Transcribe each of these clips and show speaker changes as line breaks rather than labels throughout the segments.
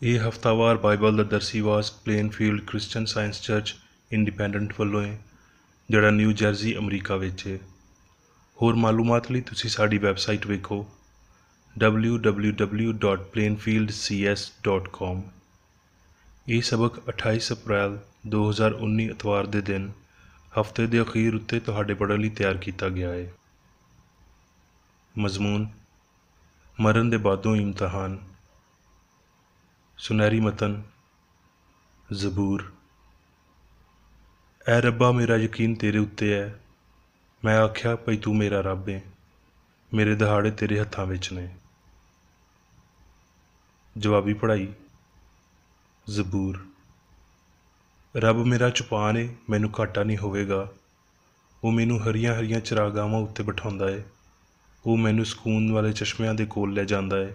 ਇਹ ਹਫ਼ਤਾਵਾਰ ਬਾਈਬਲ ਦਾ ਦਰਸੀ ਵਾਸ Plainfield Christian Science Church Independent ਵੱਲੋਂ ਹੈ, ਜਿਹੜਾ ਨਿਊ ਜਰਜ਼ੀ ਅਮਰੀਕਾ ਵਿੱਚ ਹੈ। ਹੋਰ ਮਾਲੂਮਾਤ ਲਈ ਤੁਸੀਂ ਸਾਡੀ ਵੈਬਸਾਈਟ ਵੇਖੋ www.plainfieldcs.com। ਇਹ ਸਬਕ 28 ਅਪ੍ਰੈਲ 2019 ਐਤਵਾਰ ਦੇ ਦਿਨ ਹਫ਼ਤੇ ਦੇ ਅਖੀਰ ਉੱਤੇ ਤੁਹਾਡੇ ਪੜ੍ਹਨ ਲਈ ਤਿਆਰ ਕੀਤਾ ਗਿਆ ਹੈ। ਮਜ਼ਮੂਨ: ਮਰਨ ਦੇ ਬਾਦੋਂ ਇਮਤਿਹਾਨ। ਸੁਨਹਿਰੀ ਮਤਨ: ਜ਼ਬੂਰ। ਐ ਰੱਬਾ, ਮੇਰਾ ਯਕੀਨ ਤੇਰੇ ਉੱਤੇ ਹੈ। ਮੈਂ ਆਖਿਆ ਭਈ ਤੂੰ ਮੇਰਾ ਰੱਬ ਹੈ, ਮੇਰੇ ਦਹਾੜੇ ਤੇਰੇ ਹੱਥਾਂ ਵਿੱਚ ਨੇ। ਜਵਾਬੀ ਪੜ੍ਹਾਈ। ਜ਼ਬੂਰ। ਰੱਬ ਮੇਰਾ ਚੁਪਾਨ ਏ, ਮੈਨੂੰ ਘਾਟਾ ਨਹੀਂ ਹੋਵੇਗਾ। ਉਹ ਮੈਨੂੰ ਹਰੀਆਂ ਹਰੀਆਂ ਚਰਾਗਾਹਾਂ ਉੱਤੇ ਬਿਠਾਉਂਦਾ ਏ। ਉਹ ਮੈਨੂੰ ਸਕੂਨ ਵਾਲੇ ਚਸ਼ਮਿਆਂ ਦੇ ਕੋਲ ਲੈ ਜਾਂਦਾ ਏ।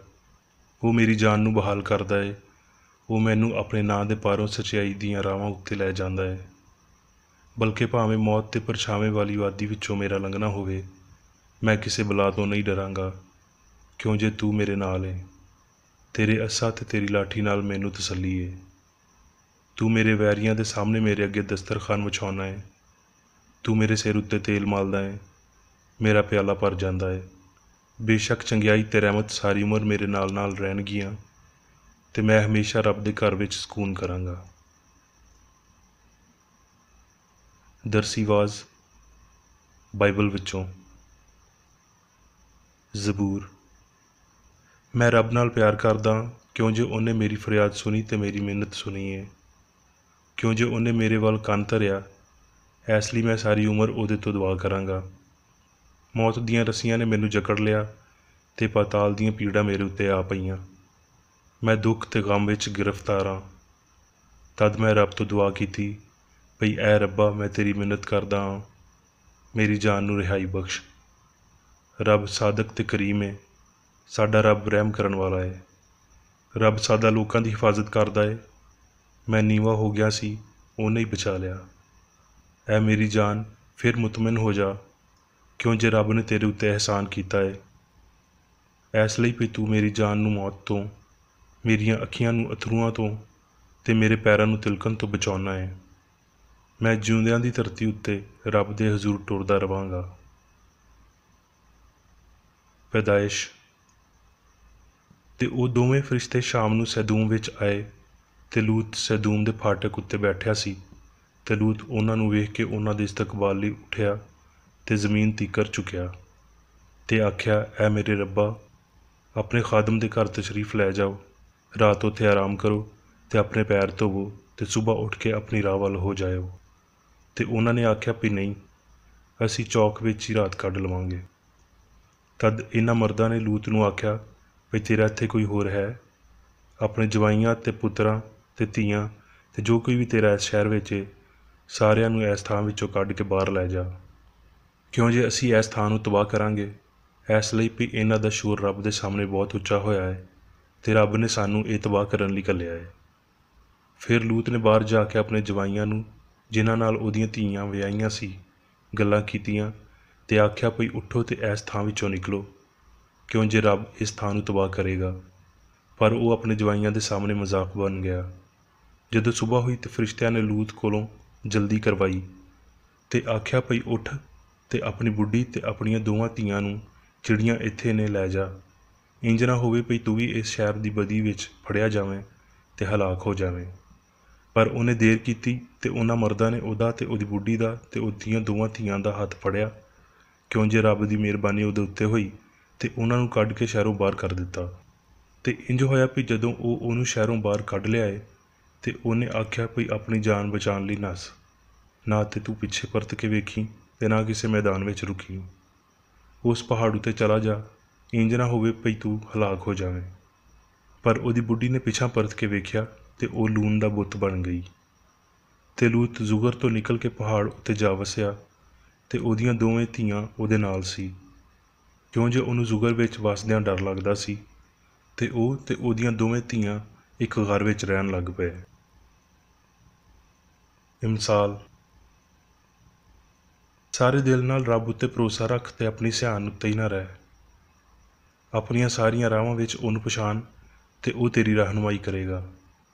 ਉਹ ਮੇਰੀ ਜਾਨ ਨੂੰ ਬਹਾਲ ਕਰਦਾ ਏ। ਉਹ ਮੈਨੂੰ ਆਪਣੇ ਨਾਂ ਦੇ ਪਾਰੋਂ ਸੱਚਾਈ ਦੀਆਂ ਰਾਹਾਂ ਉੱਤੇ ਲੈ ਜਾਂਦਾ ਏ। ਬਲਕਿ ਭਾਵੇਂ ਮੌਤ ਤੇ ਪਰਛਾਵੇਂ ਵਾਲੀ ਵਾਦੀ ਵਿੱਚੋਂ ਮੇਰਾ ਲੰਘਣਾ ਹੋਵੇ, ਮੈਂ ਕਿਸੇ ਬਲਾ ਤੋਂ ਨਹੀਂ ਡਰਾਂਗਾ, ਕਿਉਂ ਜੇ ਤੂੰ ਮੇਰੇ ਨਾਲ ਏ। ਤੇਰੇ ਅੱਸਾ ਤੇ ਤੇਰੀ ਲਾਠੀ ਨਾਲ ਮੈਨੂੰ ਤਸੱਲੀ ਏ। ਤੂੰ ਮੇਰੇ ਵੈਰੀਆਂ ਦੇ ਸਾਹਮਣੇ ਮੇਰੇ ਅੱਗੇ ਦਸਤਰਖਾਨ ਵਿਛਾਉਣਾ ਏ। ਤੂੰ ਮੇਰੇ ਸਿਰ ਉੱਤੇ ਤੇਲ ਮਲਦਾ ਏ, ਮੇਰਾ ਪਿਆਲਾ ਭਰ ਜਾਂਦਾ ਏ। ਬੇਸ਼ੱਕ ਚੰਗਿਆਈ ਤੇ ਰਹਿਮਤ ਸਾਰੀ ਉਮਰ ਮੇਰੇ ਨਾਲ ਨਾਲ ਰਹਿਣਗੀਆਂ, ਤੇ ਮੈਂ ਹਮੇਸ਼ਾ ਰੱਬ ਦੇ ਘਰ ਵਿੱਚ ਸਕੂਨ ਕਰਾਂਗਾ। ਦਰਸੀ ਵਾਜ਼ ਬਾਈਬਲ ਵਿੱਚੋਂ। ਜ਼ਬੂਰ। ਮੈਂ ਰੱਬ ਨਾਲ ਪਿਆਰ ਕਰਦਾ, ਕਿਉਂ ਜੇ ਉਹਨੇ ਮੇਰੀ ਫਰਿਆਦ ਸੁਣੀ ਤੇ ਮੇਰੀ ਮਿੰਨਤ ਸੁਣੀ ਹੈ। ਕਿਉਂ ਜੇ ਉਹਨੇ ਮੇਰੇ ਵੱਲ ਕੰਨ ਧਰਿਆ, ਇਸ ਲਈ ਮੈਂ ਸਾਰੀ ਉਮਰ ਉਹਦੇ ਤੋਂ ਦੁਆ ਕਰਾਂਗਾ। ਮੌਤ ਦੀਆਂ ਰੱਸੀਆਂ ਨੇ ਮੈਨੂੰ ਜਕੜ ਲਿਆ ਤੇ ਪਾਤਾਲ ਦੀਆਂ ਪੀੜਾਂ ਮੇਰੇ ਉੱਤੇ ਆ ਪਈਆਂ। ਮੈਂ ਦੁੱਖ ਤੇ ਗਮ ਵਿੱਚ ਗ੍ਰਿਫਤਾਰ ਹਾਂ। ਤਦ ਮੈਂ ਰੱਬ ਤੋਂ ਦੁਆ ਕੀਤੀ ਭਈ ਐ ਰੱਬਾ, ਮੈਂ ਤੇਰੀ ਮਿੰਨਤ ਕਰਦਾ ਹਾਂ, ਮੇਰੀ ਜਾਨ ਨੂੰ ਰਿਹਾਈ ਬਖਸ਼। ਰੱਬ ਸਾਦਕ ਤੇ ਕਰੀਮ ਹੈ। ਸਾਡਾ ਰੱਬ ਰਹਿਮ ਕਰਨ ਵਾਲਾ ਹੈ। ਰੱਬ ਸਾਦਾ ਲੋਕਾਂ ਦੀ ਹਿਫਾਜ਼ਤ ਕਰਦਾ ਹੈ। ਮੈਂ ਨੀਵਾਂ ਹੋ ਗਿਆ ਸੀ, ਉਹਨੇ ਹੀ ਬਚਾ ਲਿਆ। ਐ ਮੇਰੀ ਜਾਨ, ਫਿਰ ਮੁਤਮਿਨ ਹੋ ਜਾ, ਕਿਉਂ ਜੇ ਰੱਬ ਨੇ ਤੇਰੇ ਉੱਤੇ ਅਹਿਸਾਨ ਕੀਤਾ ਹੈ। ਇਸ ਲਈ ਵੀ ਤੂੰ ਮੇਰੀ ਜਾਨ ਨੂੰ ਮੌਤ ਤੋਂ, ਮੇਰੀਆਂ ਅੱਖੀਆਂ ਨੂੰ ਅਥਰੂਆਂ ਤੋਂ ਤੇ ਮੇਰੇ ਪੈਰਾਂ ਨੂੰ ਤਿਲਕਣ ਤੋਂ ਬਚਾਉਣਾ ਹੈ। ਮੈਂ ਜਿਉਂਦਿਆਂ ਦੀ ਧਰਤੀ ਉੱਤੇ ਰੱਬ ਦੇ ਹਜ਼ੂਰ ਟੁਰਦਾ ਰਵਾਂਗਾ। ਪੈਦਾਇਸ਼। ਤੇ ਉਹ ਦੋਵੇਂ ਫਰਿਸ਼ਤੇ ਸ਼ਾਮ ਨੂੰ ਸੈਦੂਮ ਵਿੱਚ ਆਏ, ਤੇ ਲੂਤ ਸੈਦੂਮ ਦੇ ਫਾਟਕ ਉੱਤੇ ਬੈਠਿਆ ਸੀ। ਤੇ ਲੂਤ ਉਹਨਾਂ ਨੂੰ ਵੇਖ ਕੇ ਉਹਨਾਂ ਦੇ ਇਸਤਕਬਾਲ ਲਈ ਉੱਠਿਆ ਤੇ ਜ਼ਮੀਨ ਤੀਕਰ ਝੁਕਿਆ ਤੇ ਆਖਿਆ, ਐ ਮੇਰੇ ਰੱਬਾ, ਆਪਣੇ ਖਾਦਮ ਦੇ ਘਰ ਤਸ਼ਰੀਫ ਲੈ ਜਾਓ। ਰਾਤ ਉੱਥੇ ਆਰਾਮ ਕਰੋ ਤੇ ਆਪਣੇ ਪੈਰ ਧੋਵੋ ਤੇ ਸੁਬਾਹ ਉੱਠ ਕੇ ਆਪਣੀ ਰਾਹ ਵੱਲ ਹੋ ਜਾਇਓ। ਤੇ ਉਹਨਾਂ ਨੇ ਆਖਿਆ ਵੀ ਨਹੀਂ, ਅਸੀਂ ਚੌਕ ਵਿੱਚ ਹੀ ਰਾਤ ਕੱਢ ਲਵਾਂਗੇ। ਤਦ ਇਹਨਾਂ ਮਰਦਾਂ ਨੇ ਲੂਤ ਨੂੰ ਆਖਿਆ ਵੀ ਤੇਰਾ ਇੱਥੇ ਕੋਈ ਹੋਰ ਹੈ? ਆਪਣੇ ਜਵਾਈਆਂ ਤੇ ਪੁੱਤਰਾਂ ਤੇ ਧੀਆਂ ਤੇ ਜੋ ਕੋਈ ਵੀ ਤੇਰਾ ਇਸ ਸ਼ਹਿਰ ਵਿੱਚ ਹੈ, ਸਾਰਿਆਂ ਨੂੰ ਇਸ ਥਾਂ ਵਿੱਚੋਂ ਕੱਢ ਕੇ ਬਾਹਰ ਲੈ ਜਾ, ਕਿਉਂ ਜੇ ਅਸੀਂ ਇਸ ਥਾਂ ਨੂੰ ਤਬਾਹ ਕਰਾਂਗੇ। ਇਸ ਲਈ ਵੀ ਇਹਨਾਂ ਦਾ ਸ਼ੋਰ ਰੱਬ ਦੇ ਸਾਹਮਣੇ ਬਹੁਤ ਉੱਚਾ ਹੋਇਆ ਹੈ, ਤੇ ਰੱਬ ਨੇ ਸਾਨੂੰ ਇਹ ਤਬਾਹ ਕਰਨ ਲਈ ਘੱਲਿਆ ਹੈ। ਫਿਰ ਲੂਤ ਨੇ ਬਾਹਰ ਜਾ ਕੇ ਆਪਣੇ ਜਵਾਈਆਂ ਨੂੰ, ਜਿਨ੍ਹਾਂ ਨਾਲ ਉਹਦੀਆਂ ਧੀਆਂ ਵਿਆਹੀਆਂ ਸੀ, ਗੱਲਾਂ ਕੀਤੀਆਂ ਤੇ ਆਖਿਆ ਭਈ ਉੱਠੋ ਤੇ ਇਸ ਥਾਂ ਵਿੱਚੋਂ ਨਿਕਲੋ, ਕਿਉਂ ਜੇ ਰੱਬ ਇਸ ਥਾਂ ਨੂੰ ਤਬਾਹ ਕਰੇਗਾ। ਪਰ ਉਹ ਆਪਣੇ ਜਵਾਈਆਂ ਦੇ ਸਾਹਮਣੇ ਮਜ਼ਾਕ ਬਣ ਗਿਆ। ਜਦੋਂ ਸੁਬਾਹ ਹੋਈ ਤੇ ਫਰਿਸ਼ਤਿਆਂ ਨੇ ਲੂਤ ਕੋਲੋਂ ਜਲਦੀ ਕਰਵਾਈ ਤੇ ਆਖਿਆ ਭਈ ਉੱਠ ਤੇ ਆਪਣੀ ਬੁੱਢੀ ਤੇ ਆਪਣੀਆਂ ਦੋਵਾਂ ਧੀਆਂ ਨੂੰ ਚਿੜੀਆਂ ਇੱਥੇ ਨੇ ਲੈ ਜਾ। ਇੰਜ ਨਾ ਹੋਵੇ ਭਈ ਤੂੰ ਵੀ ਇਸ ਸ਼ਹਿਰ ਦੀ ਬਦੀ ਵਿੱਚ ਫੜਿਆ ਜਾਵੇਂ ਤੇ ਹਲਾਕ ਹੋ ਜਾਵੇਂ। ਪਰ ਉਹਨੇ ਦੇਰ ਕੀਤੀ ਤੇ ਉਹਨਾਂ ਮਰਦਾਂ ਨੇ ਉਹਦਾ ਤੇ ਉਹਦੀ ਬੁੱਢੀ ਦਾ ਤੇ ਉਹਦੀਆਂ ਦੋਵਾਂ ਧੀਆਂ ਦਾ ਹੱਥ ਫੜਿਆ, ਕਿਉਂ ਜੇ ਰੱਬ ਦੀ ਮਿਹਰਬਾਨੀ ਉਹਦੇ ਉੱਤੇ ਹੋਈ ਤੇ ਉਹਨਾਂ ਨੂੰ ਕੱਢ ਕੇ ਸ਼ਹਿਰੋਂ ਬਾਹਰ ਕਰ ਦਿੱਤਾ। ਤੇ ਇੰਜ ਹੋਇਆ ਵੀ ਜਦੋਂ ਉਹ ਉਹਨੂੰ ਸ਼ਹਿਰੋਂ ਬਾਹਰ ਕੱਢ ਲਿਆਏ ਤੇ ਉਹਨੇ ਆਖਿਆ ਭਈ ਆਪਣੀ ਜਾਨ ਬਚਾਉਣ ਲਈ ਨੱਸ, ਨਾ ਤੇ ਤੂੰ ਪਿੱਛੇ ਪਰਤ ਕੇ ਵੇਖੀ ਤੇ ਨਾ ਕਿਸੇ ਮੈਦਾਨ ਵਿੱਚ ਰੁਕੀ। ਉਸ ਪਹਾੜ ਉੱਤੇ ਚਲਾ ਜਾ, ਇੰਜ ਨਾ ਹੋਵੇ ਭਈ ਤੂੰ ਹਲਾਕ ਹੋ ਜਾਵੇਂ। ਪਰ ਉਹਦੀ ਬੁੱਢੀ ਨੇ ਪਿੱਛਾ ਪਰਤ ਕੇ ਵੇਖਿਆ ਤੇ ਉਹ ਲੂਣ ਦਾ ਬੁੱਤ ਬਣ ਗਈ। ਤੇ ਲੂਤ ਜ਼ੁਗਰ ਤੋਂ ਨਿਕਲ ਕੇ ਪਹਾੜ ਉੱਤੇ ਜਾ ਵਸਿਆ ਤੇ ਉਹਦੀਆਂ ਦੋਵੇਂ ਧੀਆਂ ਉਹਦੇ ਨਾਲ ਸੀ, ਕਿਉਂ ਜੇ ਉਹਨੂੰ ਜ਼ੁਗਰ ਵਿੱਚ ਵਸਦਿਆਂ ਡਰ ਲੱਗਦਾ ਸੀ। ਤੇ ਉਹ ਤੇ ਉਹਦੀਆਂ ਦੋਵੇਂ ਧੀਆਂ ਇੱਕ ਘਰ ਵਿੱਚ ਰਹਿਣ ਲੱਗ ਪਏ। ਮਿਸਾਲ। ਸਾਰੇ ਦਿਲ ਨਾਲ ਰੱਬ ਉੱਤੇ ਭਰੋਸਾ ਰੱਖ ਤੇ ਆਪਣੀ ਸਿਆਣ ਉੱਤੇ ਹੀ ਨਾ ਰਹਿ। ਆਪਣੀਆਂ ਸਾਰੀਆਂ ਰਾਹਾਂ ਵਿੱਚ ਉਹਨੂੰ ਪਛਾਣ ਤੇ ਉਹ ਤੇਰੀ ਰਹਿਨੁਮਾਈ ਕਰੇਗਾ।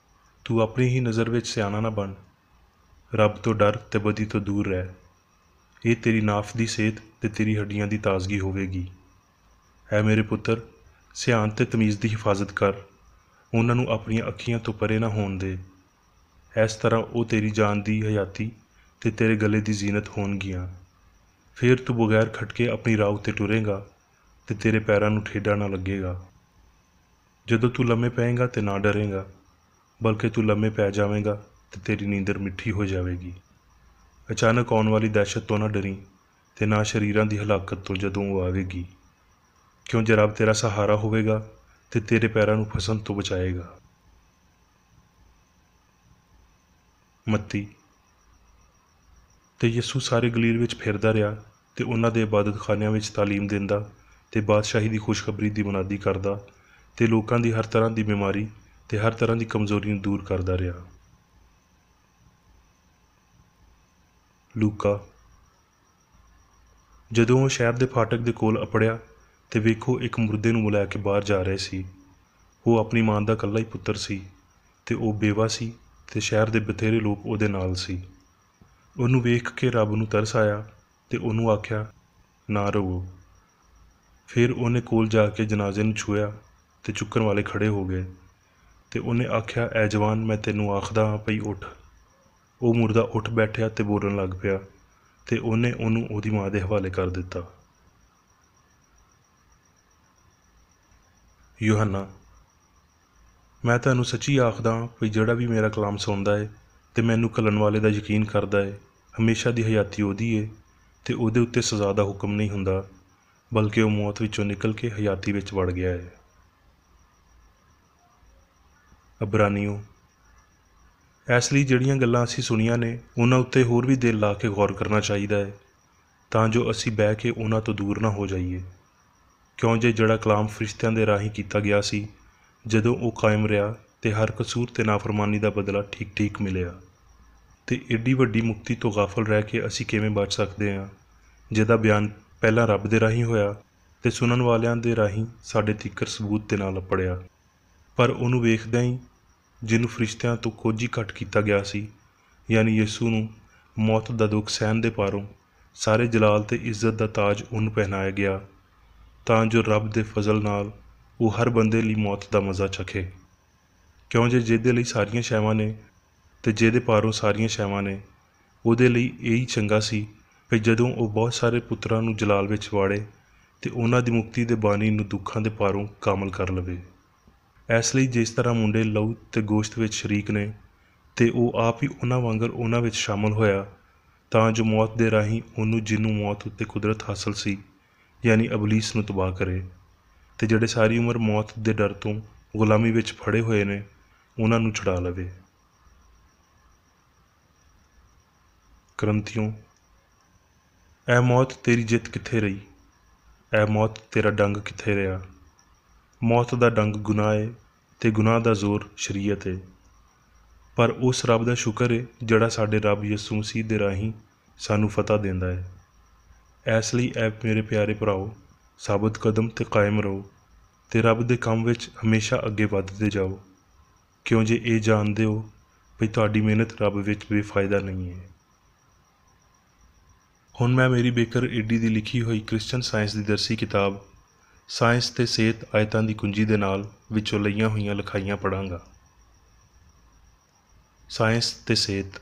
ਤੂੰ ਆਪਣੀ ਹੀ ਨਜ਼ਰ ਵਿੱਚ ਸਿਆਣਾ ਨਾ ਬਣ। ਰੱਬ ਤੋਂ ਡਰ ਤੇ ਬਦੀ ਤੋਂ ਦੂਰ ਰਹਿ। ਇਹ ਤੇਰੀ ਨਾਫ ਦੀ ਸਿਹਤ ਤੇ ਤੇਰੀ ਹੱਡੀਆਂ ਦੀ ਤਾਜ਼ਗੀ ਹੋਵੇਗੀ। ਐ ਮੇਰੇ ਪੁੱਤਰ, ਸਿਆਣ ਤੇ ਤਮੀਜ਼ ਦੀ ਹਿਫਾਜ਼ਤ ਕਰ। ਉਹਨਾਂ ਨੂੰ ਆਪਣੀਆਂ ਅੱਖੀਆਂ ਤੋਂ ਪਰੇ ਨਾ ਹੋਣ ਦੇ। ਇਸ ਤਰ੍ਹਾਂ ਉਹ ਤੇਰੀ ਜਾਨ ਦੀ ਹਯਾਤੀ ਤੇ ਤੇਰੇ ਗਲੇ ਦੀ ਜ਼ੀਨਤ ਹੋਣਗੀਆਂ। ਫਿਰ ਤੂੰ ਬਗੈਰ ਖਟਕੇ ਆਪਣੀ ਰਾਹ ਉੱਤੇ ਟੁਰੇਂਗਾ ਤੇ ਤੇਰੇ ਪੈਰਾਂ ਨੂੰ ਠੇਡਾ ਨਾ ਲੱਗੇਗਾ। ਜਦੋਂ ਤੂੰ ਲੰਮੇ ਪਏਂਗਾ ਤੇ ਨਾ ਡਰੇਂਗਾ, ਬਲਕਿ ਤੂੰ ਲੰਮੇ ਪੈ ਜਾਵੇਂਗਾ ਤੇ ਤੇਰੀ ਨੀਂਦਰ ਮਿੱਠੀ ਹੋ ਜਾਵੇਗੀ। ਅਚਾਨਕ ਆਉਣ ਵਾਲੀ ਦਹਿਸ਼ਤ ਤੋਂ ਨਾ ਡਰੀ ਤੇ ਨਾ ਸਰੀਰਾਂ ਦੀ ਹਲਾਕਤ ਤੋਂ ਜਦੋਂ ਉਹ ਆਵੇਗੀ, ਕਿਉਂ ਜੇ ਰੱਬ ਤੇਰਾ ਸਹਾਰਾ ਹੋਵੇਗਾ ਤੇ ਤੇਰੇ ਪੈਰਾਂ ਨੂੰ ਫਸਣ ਤੋਂ ਬਚਾਏਗਾ। ਮੱਤੀ। ਤੇ ਯਿਸੂ ਸਾਰੇ ਗਲੀਲ ਵਿੱਚ ਫਿਰਦਾ ਰਿਹਾ ਤੇ ਉਹਨਾਂ ਦੇ ਇਬਾਦਤਖਾਨਿਆਂ ਵਿੱਚ ਤਾਲੀਮ ਦਿੰਦਾ ਤੇ ਬਾਦਸ਼ਾਹੀ ਦੀ ਖੁਸ਼ਖਬਰੀ ਦੀ ਮੁਨਾਦੀ ਕਰਦਾ ਤੇ ਲੋਕਾਂ ਦੀ ਹਰ ਤਰ੍ਹਾਂ ਦੀ ਬਿਮਾਰੀ ਤੇ ਹਰ ਤਰ੍ਹਾਂ ਦੀ ਕਮਜ਼ੋਰੀ ਨੂੰ ਦੂਰ ਕਰਦਾ ਰਿਹਾ। ਲੂਕਾ। ਜਦੋਂ ਉਹ ਸ਼ਹਿਰ ਦੇ ਫਾਟਕ ਦੇ ਕੋਲ ਅਪੜਿਆ ਤੇ ਵੇਖੋ, ਇੱਕ ਮੁਰਦੇ ਨੂੰ ਲੈ ਕੇ ਬਾਹਰ ਜਾ ਰਹੇ ਸੀ। ਉਹ ਆਪਣੀ ਮਾਂ ਦਾ ਇਕੱਲਾ ਹੀ ਪੁੱਤਰ ਸੀ ਤੇ ਉਹ ਬੇਵਾ ਸੀ ਤੇ ਸ਼ਹਿਰ ਦੇ ਬਥੇਰੇ ਲੋਕ ਉਹਦੇ ਨਾਲ ਸੀ। ਉਹਨੂੰ ਵੇਖ ਕੇ ਰੱਬ ਨੂੰ ਤਰਸ ਆਇਆ ਤੇ ਉਹਨੂੰ ਆਖਿਆ, ਨਾ ਰੋਵੋ। ਫਿਰ ਉਹਨੇ ਕੋਲ ਜਾ ਕੇ ਜਨਾਜ਼ੇ ਨੂੰ ਛੂਹਿਆ ਤੇ ਚੁੱਕਣ ਵਾਲੇ ਖੜੇ ਹੋ ਗਏ ਤੇ ਉਹਨੇ ਆਖਿਆ, ਐ ਜਵਾਨ, ਮੈਂ ਤੈਨੂੰ ਆਖਦਾ ਹਾਂ ਭਈ ਉੱਠ। ਉਹ ਮੁਰਦਾ ਉੱਠ ਬੈਠਿਆ ਤੇ ਬੋਲਣ ਲੱਗ ਪਿਆ ਤੇ ਉਹਨੇ ਉਹਨੂੰ ਉਹਦੀ ਮਾਂ ਦੇ ਹਵਾਲੇ ਕਰ ਦਿੱਤਾ। ਯੂਹੰਨਾ। ਮੈਂ ਤੁਹਾਨੂੰ ਸੱਚੀ ਆਖਦਾ ਹਾਂ ਭਈ ਜਿਹੜਾ ਵੀ ਮੇਰਾ ਕਲਾਮ ਸੁਣਦਾ ਹੈ ਤੇ ਮੈਨੂੰ ਘੱਲਣ ਵਾਲੇ ਦਾ ਯਕੀਨ ਕਰਦਾ ਹੈ, ਹਮੇਸ਼ਾ ਦੀ ਹਯਾਤੀ ਉਹਦੀ ਹੈ ਤੇ ਉਹਦੇ ਉੱਤੇ ਸਜ਼ਾ ਦਾ ਹੁਕਮ ਨਹੀਂ ਹੁੰਦਾ, ਬਲਕਿ ਉਹ ਮੌਤ ਵਿੱਚੋਂ ਨਿਕਲ ਕੇ ਹਯਾਤੀ ਵਿੱਚ ਵੜ ਗਿਆ ਹੈ। ਅਬਰਾਨੀਓ। ਇਸ ਲਈ ਜਿਹੜੀਆਂ ਗੱਲਾਂ ਅਸੀਂ ਸੁਣੀਆਂ ਨੇ, ਉਹਨਾਂ ਉੱਤੇ ਹੋਰ ਵੀ ਦਿਲ ਲਾ ਕੇ ਗੌਰ ਕਰਨਾ ਚਾਹੀਦਾ ਹੈ, ਤਾਂ ਜੋ ਅਸੀਂ ਬਹਿ ਕੇ ਉਹਨਾਂ ਤੋਂ ਦੂਰ ਨਾ ਹੋ ਜਾਈਏ। ਕਿਉਂ ਜੇ ਜਿਹੜਾ ਕਲਾਮ ਫਰਿਸ਼ਤਿਆਂ ਦੇ ਰਾਹੀਂ ਕੀਤਾ ਗਿਆ ਸੀ, ਜਦੋਂ ਉਹ ਕਾਇਮ ਰਿਹਾ ਤੇ ਹਰ ਕਸੂਰ ਤੇ ਨਾਫਰਮਾਨੀ ਦਾ ਬਦਲਾ ਠੀਕ ਠੀਕ ਮਿਲਿਆ, ਤੇ ਏਡੀ ਵੱਡੀ ਮੁਕਤੀ ਤੋਂ ਗਾਫਲ ਰਹਿ ਕੇ ਅਸੀਂ ਕਿਵੇਂ ਬਚ ਸਕਦੇ ਹਾਂ, ਜਿਹਦਾ ਬਿਆਨ ਪਹਿਲਾਂ ਰੱਬ ਦੇ ਰਾਹੀਂ ਹੋਇਆ ਤੇ ਸੁਣਨ ਵਾਲਿਆਂ ਦੇ ਰਾਹੀਂ ਸਾਡੇ ਤੀਕਰ ਸਬੂਤ ਦੇ ਨਾਲ ਅਪੜਿਆ। ਪਰ ਉਹਨੂੰ ਵੇਖਦਿਆਂ ਹੀ, ਜਿਹਨੂੰ ਫਰਿਸ਼ਤਿਆਂ ਤੋਂ ਕੁਝ ਹੀ ਘੱਟ ਕੀਤਾ ਗਿਆ ਸੀ, ਯਾਨੀ ਯਿਸੂ ਨੂੰ, ਮੌਤ ਦਾ ਦੁੱਖ ਸਹਿਣ ਦੇ ਪਾਰੋਂ ਸਾਰੇ ਜਲਾਲ ਤੇ ਇੱਜ਼ਤ ਦਾ ਤਾਜ ਉਹਨੂੰ ਪਹਿਨਾਇਆ ਗਿਆ, ਤਾਂ ਜੋ ਰੱਬ ਦੇ ਫਜ਼ਲ ਨਾਲ ਉਹ ਹਰ ਬੰਦੇ ਲਈ ਮੌਤ ਦਾ ਮਜ਼ਾ ਚਖੇ। ਕਿਉਂ ਜੇ ਜਿਹਦੇ ਲਈ ਸਾਰੀਆਂ ਸ਼ੈਵਾਂ ਨੇ ਤੇ ਜਿਹਦੇ ਪਾਰੋਂ ਸਾਰੀਆਂ ਸ਼ੈਵਾਂ ਨੇ, ਉਹਦੇ ਲਈ ਇਹੀ ਚੰਗਾ ਸੀ ਕਿ ਜਦੋਂ ਉਹ ਬਹੁਤ ਸਾਰੇ ਪੁੱਤਰਾਂ ਨੂੰ ਜਲਾਲ ਵਿੱਚ ਵਾੜੇ ਤੇ ਉਹਨਾਂ ਦੀ ਮੁਕਤੀ ਦੇ ਬਾਨੀ ਨੂੰ ਦੁੱਖਾਂ ਦੇ ਪਾਰੋਂ ਕਾਮਲ ਕਰ ਲਵੇ। ਇਸ ਲਈ ਜਿਸ ਤਰ੍ਹਾਂ ਮੁੰਡੇ ਲਹੂ ਤੇ ਗੋਸ਼ਤ ਵਿੱਚ ਸ਼ਰੀਕ ਨੇ ਤੇ ਉਹ ਆਪ ਹੀ ਉਹਨਾਂ ਵਾਂਗਰ ਉਹਨਾਂ ਵਿੱਚ ਸ਼ਾਮਲ ਹੋਇਆ, ਤਾਂ ਜੋ ਮੌਤ ਦੇ ਰਾਹੀਂ ਉਹਨੂੰ, ਜਿਹਨੂੰ ਮੌਤ ਉੱਤੇ ਕੁਦਰਤ ਹਾਸਲ ਸੀ, ਯਾਨੀ ਅਬਲੀਸ ਨੂੰ ਤਬਾਹ ਕਰੇ, ਤੇ ਜਿਹੜੇ ਸਾਰੀ ਉਮਰ ਮੌਤ ਦੇ ਡਰ ਤੋਂ ਗੁਲਾਮੀ ਵਿੱਚ ਫੜੇ ਹੋਏ ਨੇ, ਉਹਨਾਂ ਨੂੰ ਛੁਡਾ ਲਵੇ। ਕਰੰਥੀਓ। ਐ ਮੌਤ, ਤੇਰੀ ਜਿੱਤ ਕਿੱਥੇ ਰਹੀ? ਐ ਮੌਤ, ਤੇਰਾ ਡੰਗ ਕਿੱਥੇ ਰਿਹਾ? ਮੌਤ ਦਾ ਡੰਗ ਗੁਨਾਹ ਹੈ ਤੇ ਗੁਨਾਹ ਦਾ ਜ਼ੋਰ ਸ਼ਰੀਅਤ ਹੈ। ਪਰ ਉਸ ਰੱਬ ਦਾ ਸ਼ੁਕਰ ਹੈ ਜਿਹੜਾ ਸਾਡੇ ਰੱਬ ਯਿਸੂ ਮਸੀਹ ਦੇ ਰਾਹੀਂ ਸਾਨੂੰ ਫਤਹ ਦਿੰਦਾ ਹੈ। ਇਸ ਲਈ ਐ ਮੇਰੇ ਪਿਆਰੇ ਭਰਾਓ, ਸਾਬਤ ਕਦਮ ਤੇ ਕਾਇਮ ਰਹੋ ਤੇ ਰੱਬ ਦੇ ਕੰਮ ਵਿੱਚ ਹਮੇਸ਼ਾ ਅੱਗੇ ਵੱਧਦੇ ਜਾਓ, ਕਿਉਂ ਜੇ ਇਹ ਜਾਣਦੇ ਹੋ ਵੀ ਤੁਹਾਡੀ ਮਿਹਨਤ ਰੱਬ ਵਿੱਚ ਬੇਫਾਇਦਾ ਨਹੀਂ ਹੈ। ਹੁਣ ਮੈਂ ਮੇਰੀ ਬੇਕਰ ਏਡੀ ਦੀ ਲਿਖੀ ਹੋਈ ਕ੍ਰਿਸਚਨ ਸਾਇੰਸ ਦੀ ਦਰਸੀ ਕਿਤਾਬ ਸਾਇੰਸ ਤੇ ਸਿਹਤ ਆਇਤਾਂ ਦੀ ਕੁੰਜੀ ਦੇ ਨਾਲ ਵਿੱਚੋਂ ਲਈਆਂ ਹੋਈਆਂ ਲਿਖਾਈਆਂ ਪੜ੍ਹਾਂਗਾ। ਸਾਇੰਸ ਤੇ ਸਿਹਤ।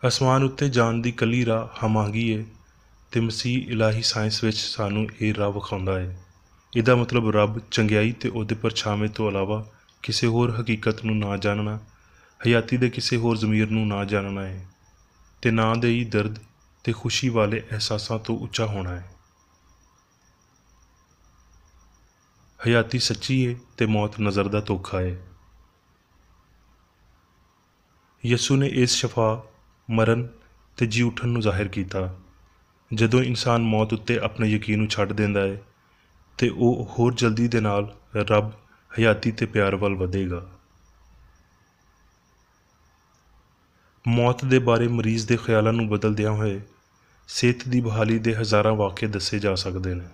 ਅਸਮਾਨ ਉੱਤੇ ਜਾਣ ਦੀ ਇਕੱਲੀ ਰਾਹ ਹਮਾਂਗੀ ਹੈ ਤੇ ਮਸੀਹ ਇਲਾਹੀ ਸਾਇੰਸ ਵਿੱਚ ਸਾਨੂੰ ਇਹ ਰਾਹ ਵਿਖਾਉਂਦਾ ਹੈ। ਇਹਦਾ ਮਤਲਬ ਰੱਬ, ਚੰਗਿਆਈ ਤੇ ਉਹਦੇ ਪਰਛਾਵੇਂ ਤੋਂ ਇਲਾਵਾ ਕਿਸੇ ਹੋਰ ਹਕੀਕਤ ਨੂੰ ਨਾ ਜਾਣਨਾ, ਹਯਾਤੀ ਦੇ ਕਿਸੇ ਹੋਰ ਜ਼ਮੀਰ ਨੂੰ ਨਾ ਜਾਣਨਾ ਹੈ ਤੇ ਨਾ ਦੇ ਹੀ ਦਰਦ ਤੇ ਖੁਸ਼ੀ ਵਾਲੇ ਅਹਿਸਾਸਾਂ ਤੋਂ ਉੱਚਾ ਹੋਣਾ ਹੈ। ਹਯਾਤੀ ਸੱਚੀ ਹੈ ਤੇ ਮੌਤ ਨਜ਼ਰ ਦਾ ਧੋਖਾ ਹੈ। ਯਿਸੂ ਨੇ ਇਸ ਸ਼ਫਾ, ਮਰਨ ਤੇ ਜੀ ਉੱਠਣ ਨੂੰ ਜ਼ਾਹਿਰ ਕੀਤਾ। ਜਦੋਂ ਇਨਸਾਨ ਮੌਤ ਉੱਤੇ ਆਪਣੇ ਯਕੀਨ ਨੂੰ ਛੱਡ ਦਿੰਦਾ ਹੈ ਤੇ ਉਹ ਹੋਰ ਜਲਦੀ ਦੇ ਨਾਲ ਰੱਬ, ਹਯਾਤੀ ਤੇ ਪਿਆਰ ਵੱਲ ਵਧੇਗਾ। ਮੌਤ ਦੇ ਬਾਰੇ ਮਰੀਜ਼ ਦੇ ਖਿਆਲਾਂ ਨੂੰ ਬਦਲਦਿਆਂ ਹੋਏ ਸਿਹਤ ਦੀ ਬਹਾਲੀ ਦੇ ਹਜ਼ਾਰਾਂ ਵਾਕਿਏ ਦੱਸੇ ਜਾ ਸਕਦੇ ਨੇ।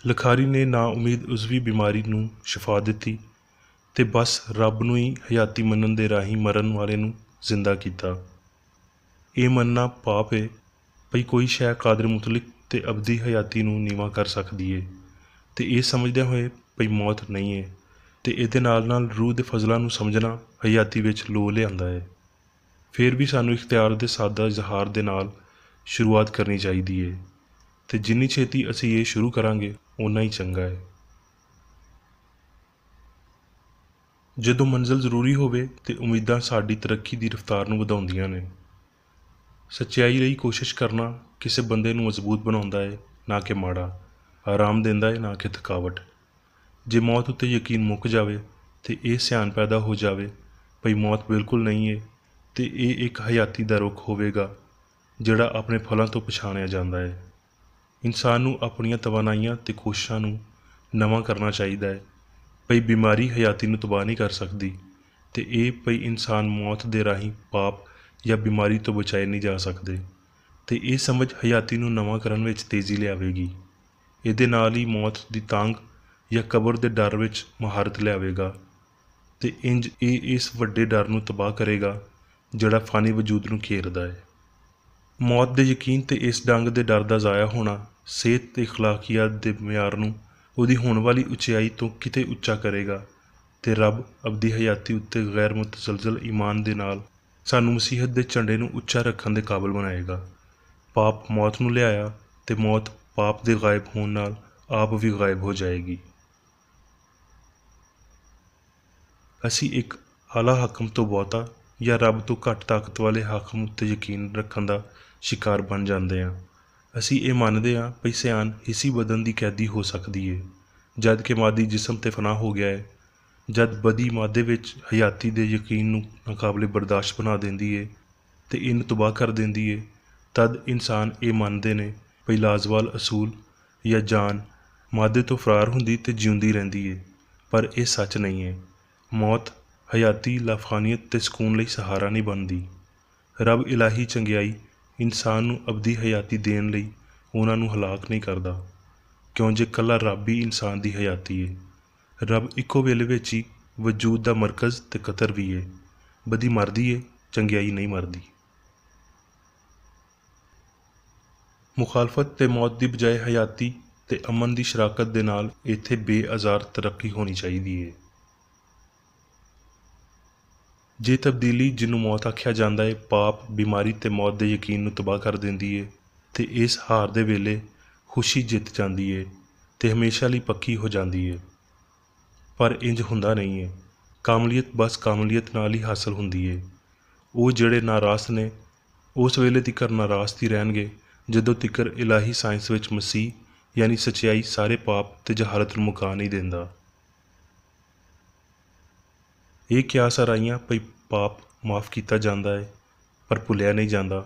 ਲਿਖਾਰੀ ਨੇ ਨਾ ਉਮੀਦ ਉਜ਼ਵੀ ਬਿਮਾਰੀ ਨੂੰ ਸ਼ਿਫਾ ਦਿੱਤੀ ਤੇ ਬਸ ਰੱਬ ਨੂੰ ਹੀ ਹਯਾਤੀ ਮੰਨਣ ਦੇ ਰਾਹੀਂ ਮਰਨ ਵਾਲੇ ਨੂੰ ਜ਼ਿੰਦਾ ਕੀਤਾ। ਇਹ ਮੰਨਣਾ ਪਾਪ ਹੈ ਭਈ ਕੋਈ ਸ਼ੈ ਕਾਦਰ ਮੁਤਲਕ ਤੇ ਅਬਦੀ ਹਯਾਤੀ ਨੂੰ ਨੀਵਾਂ ਕਰ ਸਕਦੀ ਹੈ, ਤੇ ਇਹ ਸਮਝਦਿਆਂ ਹੋਏ ਭਈ ਮੌਤ ਨਹੀਂ ਹੈ, ਤੇ ਇਹਦੇ ਨਾਲ ਨਾਲ ਰੂਹ ਦੇ ਫਜ਼ਲਾਂ ਨੂੰ ਸਮਝਣਾ ਹਯਾਤੀ ਵਿੱਚ ਲੋ ਲਿਆਂਦਾ ਹੈ। ਫਿਰ ਵੀ ਸਾਨੂੰ ਇਖਤਿਆਰ ਦੇ ਸਾਦਾ ਇਜ਼ਹਾਰ ਦੇ ਨਾਲ ਸ਼ੁਰੂਆਤ ਕਰਨੀ ਚਾਹੀਦੀ ਹੈ, ਤੇ ਜਿੰਨੀ ਛੇਤੀ ਅਸੀਂ ਇਹ ਸ਼ੁਰੂ ਕਰਾਂਗੇ ਓਨਾ ਹੀ ਚੰਗਾ ਹੈ। ਜਦੋਂ ਮੰਜ਼ਿਲ ਜ਼ਰੂਰੀ ਹੋਵੇ ਤੇ ਉਮੀਦਾਂ ਸਾਡੀ ਤਰੱਕੀ ਦੀ ਰਫ਼ਤਾਰ ਨੂੰ ਵਧਾਉਂਦੀਆਂ ਨੇ। ਸੱਚਾਈ ਲਈ ਕੋਸ਼ਿਸ਼ ਕਰਨਾ ਕਿਸੇ ਬੰਦੇ ਨੂੰ ਮਜ਼ਬੂਤ ਬਣਾਉਂਦਾ ਹੈ, ਨਾ ਕਿ ਮਾੜਾ, ਆਰਾਮ ਦਿੰਦਾ ਹੈ ਨਾ ਕਿ ਥਕਾਵਟ। ਜੇ ਮੌਤ ਉੱਤੇ ਯਕੀਨ ਮੁੱਕ ਜਾਵੇ ਤੇ ਇਹ ਸਿਆਣ ਪੈਦਾ ਹੋ ਜਾਵੇ ਭਈ ਮੌਤ ਬਿਲਕੁਲ ਨਹੀਂ ਹੈ, ਤੇ ਇਹ ਇੱਕ ਹਯਾਤੀ ਦਾ ਰੁੱਖ ਹੋਵੇਗਾ ਜਿਹੜਾ ਆਪਣੇ ਫਲਾਂ ਤੋਂ ਪਛਾਣਿਆ ਜਾਂਦਾ ਹੈ। ਇਨਸਾਨ ਨੂੰ ਆਪਣੀਆਂ ਤਵਾਨਾਈਆਂ ਤੇ ਕੋਸ਼ਿਸ਼ਾਂ ਨੂੰ ਨਵਾਂ ਕਰਨਾ ਚਾਹੀਦਾ ਹੈ ਭਈ ਬਿਮਾਰੀ ਹਯਾਤੀ ਨੂੰ ਤਬਾਹ ਨਹੀਂ ਕਰ ਸਕਦੀ, ਤੇ ਇਹ ਭਈ ਇਨਸਾਨ ਮੌਤ ਦੇ ਰਾਹੀਂ ਪਾਪ ਜਾਂ ਬਿਮਾਰੀ ਤੋਂ ਬਚਾਏ ਨਹੀਂ ਜਾ ਸਕਦੇ, ਤੇ ਇਹ ਸਮਝ ਹਯਾਤੀ ਨੂੰ ਨਵਾਂ ਕਰਨ ਵਿੱਚ ਤੇਜ਼ੀ ਲਿਆਵੇਗੀ। ਇਹਦੇ ਨਾਲ ਹੀ ਮੌਤ ਦੀ ਤਾਂਘ ਜਾਂ ਕਬਰ ਦੇ ਡਰ ਵਿੱਚ ਮਹਾਰਤ ਲਿਆਵੇਗਾ, ਤੇ ਇੰਜ ਇਹ ਇਸ ਵੱਡੇ ਡਰ ਨੂੰ ਤਬਾਹ ਕਰੇਗਾ ਜਿਹੜਾ ਫਾਨੀ ਵਜੂਦ ਨੂੰ ਘੇਰਦਾ ਹੈ। ਮੌਤ ਦੇ ਯਕੀਨ ਤੇ ਇਸ ਡੰਗ ਦੇ ਡਰ ਦਾ ਜ਼ਾਇਆ ਹੋਣਾ ਸਿਹਤ ਤੇ ਅਖਲਾਕੀਆਤ ਦੇ ਮਿਆਰ ਨੂੰ ਉਹਦੀ ਹੋਣ ਵਾਲੀ ਉਚਾਈ ਤੋਂ ਕਿਤੇ ਉੱਚਾ ਕਰੇਗਾ, ਤੇ ਰੱਬ ਅਬਦੀ ਹਯਾਤੀ ਉੱਤੇ ਗੈਰ ਮੁਤਜ਼ਲਜ਼ਲ ਈਮਾਨ ਦੇ ਨਾਲ ਸਾਨੂੰ ਮਸੀਹਤ ਦੇ ਝੰਡੇ ਨੂੰ ਉੱਚਾ ਰੱਖਣ ਦੇ ਕਾਬਲ ਬਣਾਏਗਾ। ਪਾਪ ਮੌਤ ਨੂੰ ਲਿਆਇਆ ਤੇ ਮੌਤ ਪਾਪ ਦੇ ਗਾਇਬ ਹੋਣ ਨਾਲ ਆਪ ਵੀ ਗਾਇਬ ਹੋ ਜਾਏਗੀ। ਅਸੀਂ ਇੱਕ ਆਲਾ ਹਾਕਮ ਤੋਂ ਬਹੁਤਾ ਜਾਂ ਰੱਬ ਤੋਂ ਘੱਟ ਤਾਕਤ ਵਾਲੇ ਹਾਕਮ ਉੱਤੇ ਯਕੀਨ ਰੱਖਣ ਦਾ ਸ਼ਿਕਾਰ ਬਣ ਜਾਂਦੇ ਹਾਂ। ਅਸੀਂ ਇਹ ਮੰਨਦੇ ਹਾਂ ਭਈ ਸਿਆਣ ਹਿੱਸੀ ਬਦਨ ਦੀ ਕੈਦੀ ਹੋ ਸਕਦੀ ਹੈ, ਜਦ ਕਿ ਮਾਦੀ ਜਿਸਮ ਤੇ ਫਨਾਹ ਹੋ ਗਿਆ ਹੈ। ਜਦ ਬਦੀ ਮਾਦੇ ਵਿੱਚ ਹਯਾਤੀ ਦੇ ਯਕੀਨ ਨੂੰ ਨਾਕਾਬਲੇ ਬਰਦਾਸ਼ਤ ਬਣਾ ਦਿੰਦੀ ਹੈ ਤੇ ਇਹਨੂੰ ਤਬਾਹ ਕਰ ਦਿੰਦੀ ਹੈ, ਤਦ ਇਨਸਾਨ ਇਹ ਮੰਨਦੇ ਨੇ ਭਈ ਲਾਜ਼ਵਾਲ ਅਸੂਲ ਜਾਂ ਜਾਨ ਮਾਦੇ ਤੋਂ ਫਰਾਰ ਹੁੰਦੀ ਤੇ ਜਿਉਂਦੀ ਰਹਿੰਦੀ ਹੈ, ਪਰ ਇਹ ਸੱਚ ਨਹੀਂ ਹੈ। ਮੌਤ ਹਯਾਤੀ ਲਾਫਾਨੀਅਤ ਤੇ ਸਕੂਨ ਲਈ ਸਹਾਰਾ ਨਹੀਂ ਬਣਦੀ। ਰੱਬ ਇਲਾਹੀ ਚੰਗਿਆਈ ਇਨਸਾਨ ਨੂੰ ਅਬਦੀ ਹਯਾਤੀ ਦੇਣ ਲਈ ਉਹਨਾਂ ਨੂੰ ਹਲਾਕ ਨਹੀਂ ਕਰਦਾ, ਕਿਉਂ ਜੇ ਇਕੱਲਾ ਰੱਬ ਹੀ ਇਨਸਾਨ ਦੀ ਹਯਾਤੀ ਹੈ। ਰੱਬ ਇੱਕੋ ਵੇਲੇ ਵਿੱਚ ਹੀ ਵਜੂਦ ਦਾ ਮਰਕਜ਼ ਤੇ ਕਤਰ ਵੀ ਹੈ। ਬਦੀ ਮਰਦੀ ਹੈ, ਚੰਗਿਆਈ ਨਹੀਂ ਮਰਦੀ। ਮੁਖਾਲਫਤ ਤੇ ਮੌਤ ਦੀ ਬਜਾਏ ਹਯਾਤੀ ਤੇ ਅਮਨ ਦੀ ਸ਼ਰਾਕਤ ਦੇ ਨਾਲ ਇੱਥੇ ਬੇਅਜ਼ਾਰ ਤਰੱਕੀ ਹੋਣੀ ਚਾਹੀਦੀ ਹੈ। ਜੇ ਤਬਦੀਲੀ ਜਿਹਨੂੰ ਮੌਤ ਆਖਿਆ ਜਾਂਦਾ ਹੈ ਪਾਪ, ਬਿਮਾਰੀ ਤੇ ਮੌਤ ਦੇ ਯਕੀਨ ਨੂੰ ਤਬਾਹ ਕਰ ਦਿੰਦੀ ਹੈ, ਤੇ ਇਸ ਹਾਰ ਦੇ ਵੇਲੇ ਖੁਸ਼ੀ ਜਿੱਤ ਜਾਂਦੀ ਹੈ ਤੇ ਹਮੇਸ਼ਾ ਲਈ ਪੱਕੀ ਹੋ ਜਾਂਦੀ ਹੈ। ਪਰ ਇੰਜ ਹੁੰਦਾ ਨਹੀਂ ਹੈ। ਕਾਮਲੀਅਤ ਬਸ ਕਾਮਲੀਅਤ ਨਾਲ ਹੀ ਹਾਸਲ ਹੁੰਦੀ ਹੈ। ਉਹ ਜਿਹੜੇ ਨਾਰਾਜ਼ ਨੇ ਉਸ ਵੇਲੇ ਤੀਕਰ ਨਾਰਾਜ਼ ਹੀ ਰਹਿਣਗੇ ਜਦੋਂ ਤੀਕਰ ਇਲਾਹੀ ਸਾਇੰਸ ਵਿੱਚ ਮਸੀਹ ਯਾਨੀ ਸੱਚਾਈ ਸਾਰੇ ਪਾਪ ਤੇ ਜਹਾਲਤ ਨੂੰ ਮੁਕਾ ਨਹੀਂ ਦਿੰਦਾ। ਇਹ ਕਿਆਸ ਆਰਾਈਆਂ ਭਈ ਪਾਪ ਮਾफ़ ਕੀਤਾ ਜਾਂਦਾ ਹੈ ਪਰ ਭੁੱਲਿਆ ਨਹੀਂ ਜਾਂਦਾ,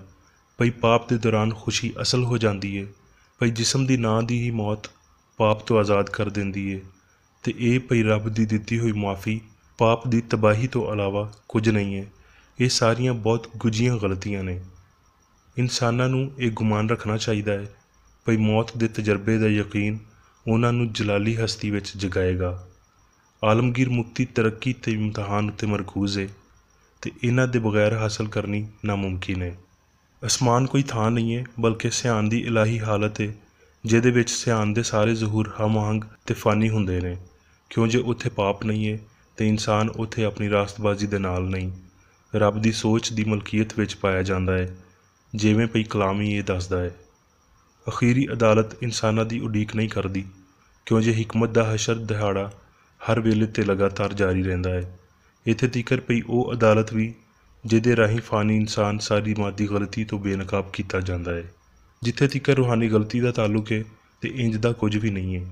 ਭਈ ਪਾਪ ਦੇ ਦੌਰਾਨ ਖੁਸ਼ੀ ਅਸਲ ਹੋ ਜਾਂਦੀ ਹੈ, ਭਈ ਜਿਸਮ ਦੀ ਨਾਂ ਦੀ ਹੀ ਮੌਤ ਪਾਪ ਤੋਂ ਆਜ਼ਾਦ ਕਰ ਦਿੰਦੀ ਹੈ, ਤੇ ਇਹ ਭਈ ਰੱਬ ਦੀ ਦਿੱਤੀ ਹੋਈ ਮੁਆਫੀ ਪਾਪ ਦੀ ਤਬਾਹੀ ਤੋਂ ਇਲਾਵਾ ਕੁਝ ਨਹੀਂ ਹੈ। ਇਹ ਸਾਰੀਆਂ ਬਹੁਤ ਗੁੱਝੀਆਂ ਗਲਤੀਆਂ ਨੇ। ਇਨਸਾਨਾਂ ਨੂੰ ਇਹ ਗੁਮਾਨ ਰੱਖਣਾ ਚਾਹੀਦਾ ਹੈ ਭਈ ਮੌਤ ਦੇ ਤਜਰਬੇ ਦਾ ਯਕੀਨ ਉਹਨਾਂ ਨੂੰ ਜਲਾਲੀ ਹਸਤੀ ਵਿੱਚ ਜਗਾਏਗਾ। ਆਲਮਗੀਰ ਮੁਕਤੀ ਤਰੱਕੀ ਤੇ ਇਮਤਿਹਾਨ ਉੱਤੇ ਮਰਕੂਜ਼ ਹੈ, ਤੇ ਇਹਨਾਂ ਦੇ ਬਗੈਰ ਹਾਸਲ ਕਰਨੀ ਨਾਮੁਮਕਿਨ ਹੈ। ਅਸਮਾਨ ਕੋਈ ਥਾਂ ਨਹੀਂ ਹੈ, ਬਲਕਿ ਸਿਆਣ ਦੀ ਇਲਾਹੀ ਹਾਲਤ ਹੈ ਜਿਹਦੇ ਵਿੱਚ ਸਿਆਣ ਦੇ ਸਾਰੇ ਜ਼ਹੂਰ ਹਮ-ਆਹੰਗ ਤੇ ਫਾਨੀ ਹੁੰਦੇ ਨੇ, ਕਿਉਂ ਜੇ ਉੱਥੇ ਪਾਪ ਨਹੀਂ ਹੈ ਤੇ ਇਨਸਾਨ ਉੱਥੇ ਆਪਣੀ ਰਾਸਤਬਾਜ਼ੀ ਦੇ ਨਾਲ ਨਹੀਂ, ਰੱਬ ਦੀ ਸੋਚ ਦੀ ਮਲਕੀਅਤ ਵਿੱਚ ਪਾਇਆ ਜਾਂਦਾ ਹੈ, ਜਿਵੇਂ ਭਈ ਕਲਾਮ ਹੀ ਇਹ ਦੱਸਦਾ ਹੈ। ਅਖੀਰੀ ਅਦਾਲਤ ਇਨਸਾਨਾਂ ਦੀ ਉਡੀਕ ਨਹੀਂ ਕਰਦੀ, ਕਿਉਂ ਜੇ ਹਿਕਮਤ ਦਾ ਹਸ਼ਰ ਦਿਹਾੜਾ ਹਰ ਵੇਲੇ ਤੇ ਲਗਾਤਾਰ ਜਾਰੀ ਰਹਿੰਦਾ ਹੈ। ਇੱਥੇ ਤੀਕਰ ਭਈ ਉਹ ਅਦਾਲਤ ਵੀ ਜਿਹਦੇ ਰਾਹੀਂ ਫਾਨੀ ਇਨਸਾਨ ਸਾਰੀ ਮਾਦੀ ਗਲਤੀ ਤੋਂ ਬੇਨਕਾਬ ਕੀਤਾ ਜਾਂਦਾ ਹੈ। ਜਿੱਥੇ ਤੀਕਰ ਰੂਹਾਨੀ ਗਲਤੀ ਦਾ ਤਾਲੁਕ ਹੈ ਤੇ ਇੰਜ ਦਾ ਕੁਝ ਵੀ ਨਹੀਂ ਹੈ।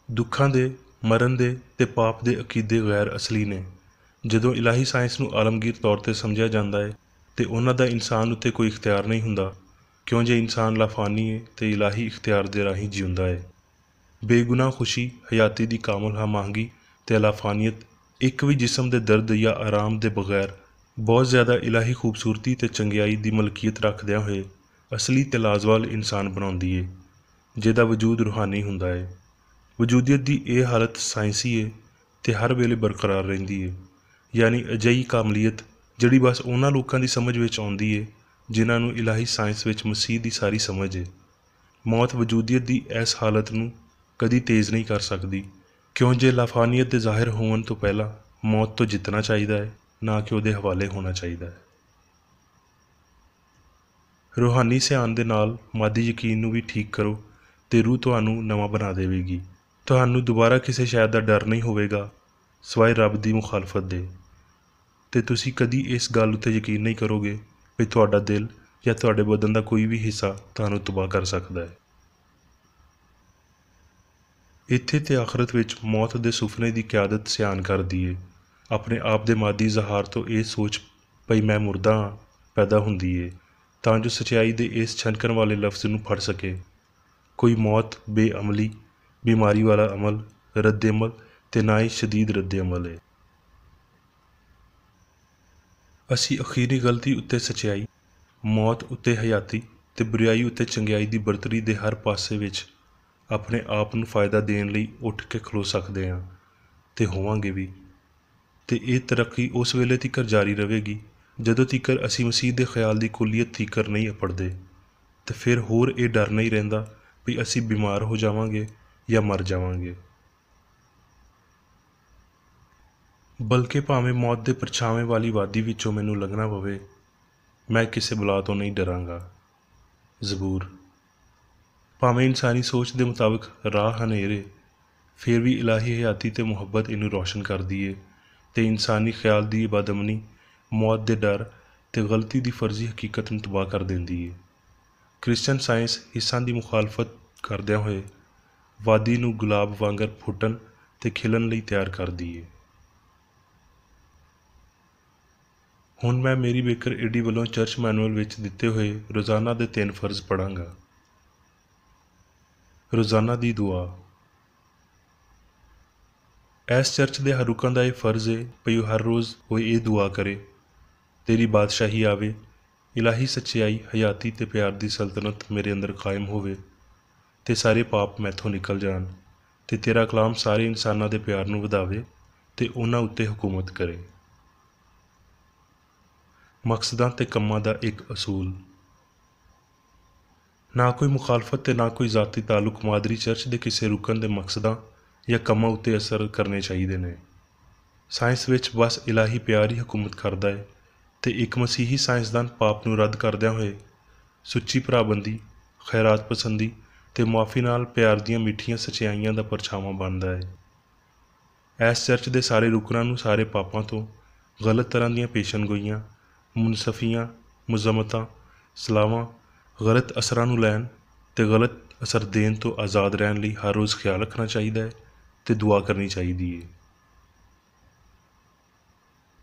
ਦੁੱਖਾਂ ਦੇ, ਮਰਨ ਦੇ ਤੇ ਪਾਪ ਦੇ ਅਕੀਦੇ ਗੈਰ ਅਸਲੀ ਨੇ। ਜਦੋਂ ਇਲਾਹੀ ਸਾਇੰਸ ਨੂੰ ਆਲਮਗੀਰ ਤੌਰ ਤੇ ਸਮਝਿਆ ਜਾਂਦਾ ਹੈ ਤੇ ਉਹਨਾਂ ਦਾ ਇਨਸਾਨ ਉੱਤੇ ਕੋਈ ਇਖਤਿਆਰ ਨਹੀਂ ਹੁੰਦਾ, ਕਿਉਂ ਜੇ ਇਨਸਾਨ ਲਾਫਾਨੀ ਹੈ ਤੇ ਇਲਾਹੀ ਇਖਤਿਆਰ ਦੇ ਰਾਹੀਂ ਜਿਉਂਦਾ ਹੈ। ਬੇਗੁਨਾਹ ਖੁਸ਼ੀ, ਹਯਾਤੀ ਦੀ ਕਾਮਲ ਹਮਾਹੰਗੀ ਤੇ ਲਾਫਾਨੀਅਤ ਇੱਕ ਵੀ ਜਿਸਮ ਦੇ ਦਰਦ ਜਾਂ ਆਰਾਮ ਦੇ ਬਗੈਰ ਬਹੁਤ ਜ਼ਿਆਦਾ ਇਲਾਹੀ ਖੂਬਸੂਰਤੀ ਤੇ ਚੰਗਿਆਈ ਦੀ ਮਲਕੀਅਤ ਰੱਖਦਿਆਂ ਹੋਏ ਅਸਲੀ ਤੇ ਲਾਜ਼ਵਾਲ ਇਨਸਾਨ ਬਣਾਉਂਦੀ ਹੈ, ਜਿਹਦਾ ਵਜੂਦ ਰੂਹਾਨੀ ਹੁੰਦਾ ਹੈ। ਵਜੂਦੀਅਤ ਦੀ ਇਹ ਹਾਲਤ ਸਾਇੰਸੀ ਹੈ ਅਤੇ ਹਰ ਵੇਲੇ ਬਰਕਰਾਰ ਰਹਿੰਦੀ ਹੈ, ਯਾਨੀ ਅਜਿਹੀ ਕਾਮਲੀਅਤ ਜਿਹੜੀ ਬਸ ਉਹਨਾਂ ਲੋਕਾਂ ਦੀ ਸਮਝ ਵਿੱਚ ਆਉਂਦੀ ਹੈ ਜਿਨ੍ਹਾਂ ਨੂੰ ਇਲਾਹੀ ਸਾਇੰਸ ਵਿੱਚ ਮਸੀਹ ਦੀ ਸਾਰੀ ਸਮਝ ਹੈ। ਮੌਤ ਵਜੂਦੀਅਤ ਦੀ ਇਸ ਹਾਲਤ ਨੂੰ ਕਦੀ ਤੇਜ਼ ਨਹੀਂ ਕਰ ਸਕਦੀ, ਕਿਉਂ ਜੇ ਲਾਫਾਨੀਅਤ ਦੇ ਜ਼ਾਹਿਰ ਹੋਣ ਤੋਂ ਪਹਿਲਾਂ ਮੌਤ ਤੋਂ ਜਿੱਤਣਾ ਚਾਹੀਦਾ ਹੈ, ਨਾ ਕਿ ਉਹਦੇ ਹਵਾਲੇ ਹੋਣਾ ਚਾਹੀਦਾ ਹੈ। ਰੂਹਾਨੀ ਸਿਆਣ ਦੇ ਨਾਲ ਮਾਦੀ ਯਕੀਨ ਨੂੰ ਵੀ ਠੀਕ ਕਰੋ ਅਤੇ ਰੂਹ ਤੁਹਾਨੂੰ ਨਵਾਂ ਬਣਾ ਦੇਵੇਗੀ। ਤੁਹਾਨੂੰ ਦੁਬਾਰਾ ਕਿਸੇ ਸ਼ੈ ਦਾ ਡਰ ਨਹੀਂ ਹੋਵੇਗਾ ਸਿਵਾਏ ਰੱਬ ਦੀ ਮੁਖਾਲਫਤ ਦੇ, ਅਤੇ ਤੁਸੀਂ ਕਦੀ ਇਸ ਗੱਲ ਉੱਤੇ ਯਕੀਨ ਨਹੀਂ ਕਰੋਗੇ ਵੀ ਤੁਹਾਡਾ ਦਿਲ ਜਾਂ ਤੁਹਾਡੇ ਬਦਨ ਦਾ ਕੋਈ ਵੀ ਹਿੱਸਾ ਤੁਹਾਨੂੰ ਤਬਾਹ ਕਰ ਸਕਦਾ ਹੈ। ਇੱਥੇ ਤੇ ਆਖਰਤ ਵਿੱਚ ਮੌਤ ਦੇ ਸੁਪਨੇ ਦੀ ਕਿਆਦਤ ਸਿਆਣ ਕਰਦੀ ਏ। ਆਪਣੇ ਆਪ ਦੇ ਮਾਦੀ ਇਜ਼ਹਾਰ ਤੋਂ ਇਹ ਸੋਚ ਪਈ ਮੈਂ ਮੁਰਦਾ ਹਾਂ ਪੈਦਾ ਹੁੰਦੀ ਏ, ਤਾਂ ਜੋ ਸੱਚਾਈ ਦੇ ਇਸ ਛਣਕਣ ਵਾਲੇ ਲਫ਼ਜ਼ ਨੂੰ ਫੜ ਸਕੇ। ਕੋਈ ਮੌਤ ਬੇਅਮਲੀ, ਬਿਮਾਰੀ ਵਾਲਾ ਅਮਲ, ਰੱਦ ਅਮਲ ਅਤੇ ਨਾ ਹੀ ਸ਼ਦੀਦ ਰੱਦ ਅਮਲ ਹੈ। ਅਸੀਂ ਅਖੀਰੀ ਗਲਤੀ ਉੱਤੇ ਸੱਚਾਈ, ਮੌਤ ਉੱਤੇ ਹਯਾਤੀ ਅਤੇ ਬੁਰਿਆਈ ਉੱਤੇ ਚੰਗਿਆਈ ਦੀ ਬਰਤਰੀ ਦੇ ਹਰ ਪਾਸੇ ਵਿੱਚ ਆਪਣੇ ਆਪ ਨੂੰ ਫਾਇਦਾ ਦੇਣ ਲਈ ਉੱਠ ਕੇ ਖਲੋ ਸਕਦੇ ਹਾਂ ਅਤੇ ਹੋਵਾਂਗੇ ਵੀ। ਅਤੇ ਇਹ ਤਰੱਕੀ ਉਸ ਵੇਲੇ ਤੀਕਰ ਜਾਰੀ ਰਹੇਗੀ ਜਦੋਂ ਤੀਕਰ ਅਸੀਂ ਮਸੀਹ ਦੇ ਖਿਆਲ ਦੀ ਕੁੱਲੀਅਤ ਤੀਕਰ ਨਹੀਂ ਅਪੜਦੇ, ਅਤੇ ਫਿਰ ਹੋਰ ਇਹ ਡਰ ਨਹੀਂ ਰਹਿੰਦਾ ਵੀ ਅਸੀਂ ਬਿਮਾਰ ਹੋ ਜਾਵਾਂਗੇ ਜਾਂ ਮਰ ਜਾਵਾਂਗੇ। ਬਲਕਿ ਭਾਵੇਂ ਮੌਤ ਦੇ ਪਰਛਾਵੇਂ ਵਾਲੀ ਵਾਦੀ ਵਿੱਚੋਂ ਮੈਨੂੰ ਲੰਘਣਾ ਪਵੇ, ਮੈਂ ਕਿਸੇ ਬਲਾ ਤੋਂ ਨਹੀਂ ਡਰਾਂਗਾ। ਜ਼ਬੂਰ। ਭਾਵੇਂ ਇਨਸਾਨੀ ਸੋਚ ਦੇ ਮੁਤਾਬਕ ਰਾਹ ਹਨੇਰੇ, ਫਿਰ ਵੀ ਇਲਾਹੀ ਹਯਾਤੀ ਅਤੇ ਮੁਹੱਬਤ ਇਹਨੂੰ ਰੋਸ਼ਨ ਕਰਦੀ ਏ, ਅਤੇ ਇਨਸਾਨੀ ਖਿਆਲ ਦੀ ਬਦਅਮਨੀ ਮੌਤ ਦੇ ਡਰ ਅਤੇ ਗਲਤੀ ਦੀ ਫਰਜ਼ੀ ਹਕੀਕਤ ਨੂੰ ਤਬਾਹ ਕਰ ਦਿੰਦੀ ਏ। ਕ੍ਰਿਸਚਨ ਸਾਇੰਸ ਹਿੱਸਾਂ ਦੀ ਮੁਖਾਲਫਤ ਕਰਦਿਆਂ ਹੋਏ ਵਾਦੀ ਨੂੰ ਗੁਲਾਬ ਵਾਂਗਰ ਫੁੱਟਣ ਅਤੇ ਖਿਲਣ ਲਈ ਤਿਆਰ ਕਰਦੀ ਏ। ਹੁਣ ਮੈਂ ਮੇਰੀ ਬੇਕਰ ਏਡੀ ਵੱਲੋਂ ਚਰਚ ਮੈਨੂਅਲ ਵਿੱਚ ਦਿੱਤੇ ਹੋਏ ਰੋਜ਼ਾਨਾ ਦੇ 3 ਫਰਜ਼ ਪੜ੍ਹਾਂਗਾ। ਰੋਜ਼ਾਨਾ ਦੀ ਦੁਆ। ਇਸ ਚਰਚ ਦੇ ਹਰ ਰੁਕਨ ਦਾ ਇਹ ਫਰਜ਼ ਹੈ ਭਈ ਉਹ ਹਰ ਰੋਜ਼ ਉਹ ਇਹ ਦੁਆ ਕਰੇ, ਤੇਰੀ ਬਾਦਸ਼ਾਹੀ ਆਵੇ, ਇਲਾਹੀ ਸੱਚਾਈ, ਹਯਾਤੀ ਅਤੇ ਪਿਆਰ ਦੀ ਸਲਤਨਤ ਮੇਰੇ ਅੰਦਰ ਕਾਇਮ ਹੋਵੇ, ਅਤੇ ਸਾਰੇ ਪਾਪ ਮੈਥੋਂ ਨਿਕਲ ਜਾਣ, ਅਤੇ ਤੇਰਾ ਕਲਾਮ ਸਾਰੇ ਇਨਸਾਨਾਂ ਦੇ ਪਿਆਰ ਨੂੰ ਵਧਾਵੇ ਅਤੇ ਉਹਨਾਂ ਉੱਤੇ ਹਕੂਮਤ ਕਰੇ। ਮਕਸਦਾਂ ਅਤੇ ਕੰਮਾਂ ਦਾ ਇੱਕ ਅਸੂਲ। ਨਾ ਕੋਈ ਮੁਖਾਲਫਤ ਅਤੇ ਨਾ ਕੋਈ ਜ਼ਾਤੀ ਤਾਲੁਕ ਮਾਦਰੀ ਚਰਚ ਦੇ ਕਿਸੇ ਰੁਕਨ ਦੇ ਮਕਸਦਾਂ ਜਾਂ ਕੰਮਾਂ ਉੱਤੇ ਅਸਰ ਕਰਨੇ ਚਾਹੀਦੇ ਨੇ। ਸਾਇੰਸ ਵਿੱਚ ਬਸ ਇਲਾਹੀ ਪਿਆਰ ਹੀ ਹਕੂਮਤ ਕਰਦਾ ਹੈ, ਅਤੇ ਇੱਕ ਮਸੀਹੀ ਸਾਇੰਸਦਾਨ ਪਾਪ ਨੂੰ ਰੱਦ ਕਰਦਿਆਂ ਹੋਏ ਸੁੱਚੀ ਭਰਾਬੰਦੀ, ਖੈਰਾਤ ਪਸੰਦੀ ਅਤੇ ਮੁਆਫੀ ਨਾਲ ਪਿਆਰ ਦੀਆਂ ਮਿੱਠੀਆਂ ਸੱਚਾਈਆਂ ਦਾ ਪਰਛਾਵਾਂ ਬਣਦਾ ਹੈ। ਇਸ ਚਰਚ ਦੇ ਸਾਰੇ ਰੁਕਨਾਂ ਨੂੰ ਸਾਰੇ ਪਾਪਾਂ ਤੋਂ, ਗਲਤ ਤਰ੍ਹਾਂ ਦੀਆਂ ਪੇਸ਼ਨਗੋਈਆਂ, ਮੁਨਸਫੀਆਂ, ਮੁਜ਼ਮਤਾਂ, ਸਲਾਹਾਂ, ਗਲਤ ਅਸਰਾਂ ਨੂੰ ਲੈਣ ਅਤੇ ਗਲਤ ਅਸਰ ਦੇਣ ਤੋਂ ਆਜ਼ਾਦ ਰਹਿਣ ਲਈ ਹਰ ਰੋਜ਼ ਖਿਆਲ ਰੱਖਣਾ ਚਾਹੀਦਾ ਹੈ ਅਤੇ ਦੁਆ ਕਰਨੀ ਚਾਹੀਦੀ ਹੈ।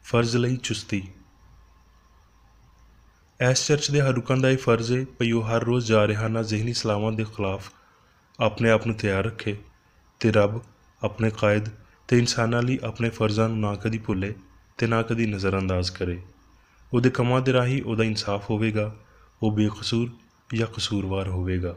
ਫਰਜ਼ ਲਈ ਚੁਸਤੀ। ਇਸ ਚਰਚ ਦੇ ਹਰ ਰੁਕਨ ਦਾ ਇਹ ਫਰਜ਼ ਹੈ ਭਈ ਉਹ ਹਰ ਰੋਜ਼ ਜਾਰਿਹਾਨਾ ਜ਼ਿਹਨੀ ਸਲਾਹਾਂ ਦੇ ਖਿਲਾਫ ਆਪਣੇ ਆਪ ਨੂੰ ਤਿਆਰ ਰੱਖੇ, ਅਤੇ ਰੱਬ, ਆਪਣੇ ਕਾਇਦ ਅਤੇ ਇਨਸਾਨਾਂ ਲਈ ਆਪਣੇ ਫਰਜ਼ਾਂ ਨੂੰ ਨਾ ਕਦੀ ਭੁੱਲੇ ਅਤੇ ਨਾ ਕਦੀ ਨਜ਼ਰਅੰਦਾਜ਼ ਕਰੇ। ਉਹਦੇ ਕੰਮਾਂ ਦੇ ਰਾਹੀਂ ਉਹਦਾ ਇਨਸਾਫ ਹੋਵੇਗਾ, ਉਹ ਬੇਕਸੂਰ ਜਾਂ ਕਸੂਰਵਾਰ ਹੋਵੇਗਾ।